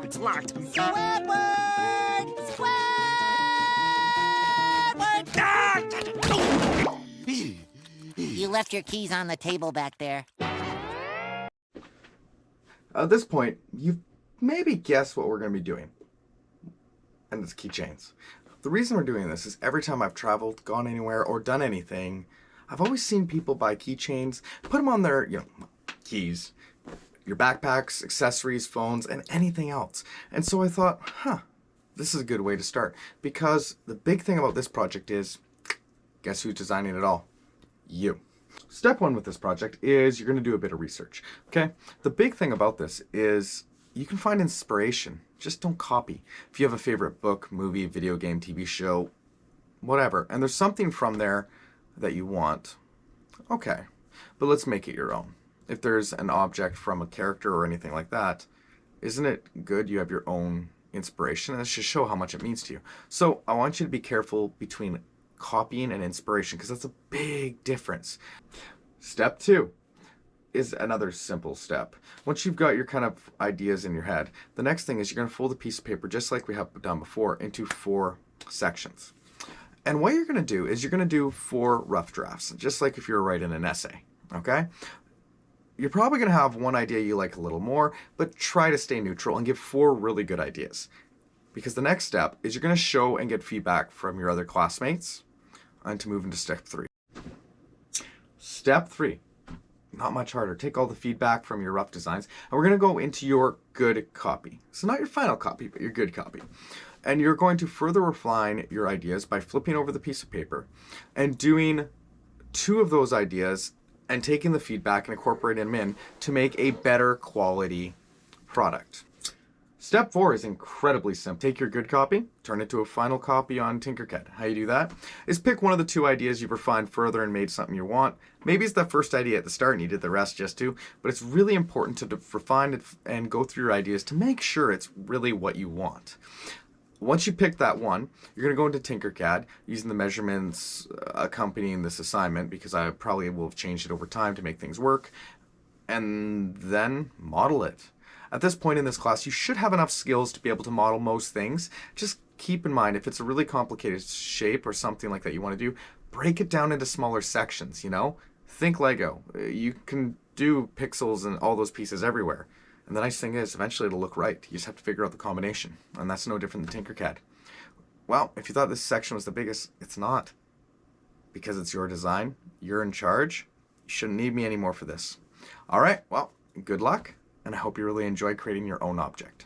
It's locked. Squidward! Squidward! You left your keys on the table back there. At this point, you've maybe guessed what we're going to be doing. And it's keychains. The reason we're doing this is every time I've traveled, gone anywhere, or done anything, I've always seen people buy keychains, put them on their, keys, your backpacks, accessories, phones, and anything else. And so I thought, this is a good way to start. Because the big thing about this project is, guess who's designing it all? You. Step one with this project is you're going to do a bit of research, okay? The big thing about this is you can find inspiration. Just don't copy. If you have a favorite book, movie, video game, TV show, whatever, and there's something from there that you want, okay, but let's make it your own. If there's an object from a character or anything like that, isn't it good you have your own inspiration? And this should show how much it means to you. So I want you to be careful between copying and inspiration, because that's a big difference. Step two is another simple step. Once you've got your kind of ideas in your head, the next thing is you're going to fold a piece of paper, just like we have done before, into 4 sections. And what you're going to do is you're going to do 4 rough drafts, just like if you were writing an essay, okay? You're probably going to have one idea you like a little more, but try to stay neutral and give 4 really good ideas. Because the next step is you're going to show and get feedback from your other classmates, and to move into step 3. Step 3, not much harder. Take all the feedback from your rough designs, and we're going to go into your good copy. So not your final copy, but your good copy. And you're going to further refine your ideas by flipping over the piece of paper and doing 2 of those ideas and taking the feedback and incorporating them in to make a better quality product. Step 4 is incredibly simple. Take your good copy, turn it to a final copy on Tinkercad. How you do that is pick one of the 2 ideas you've refined further and made something you want. Maybe it's the first idea at the start and you did the rest just to, but it's really important to refine it and go through your ideas to make sure it's really what you want. Once you pick that one, you're going to go into Tinkercad using the measurements accompanying this assignment, because I probably will have changed it over time to make things work, and then model it. At this point in this class, you should have enough skills to be able to model most things. Just keep in mind, if it's a really complicated shape or something like that you want to do, break it down into smaller sections, Think Lego. You can do pixels and all those pieces everywhere. And the nice thing is, eventually it'll look right. You just have to figure out the combination. And that's no different than Tinkercad. Well, if you thought this section was the biggest, it's not. Because it's your design, you're in charge, you shouldn't need me anymore for this. All right, well, good luck. And I hope you really enjoy creating your own object.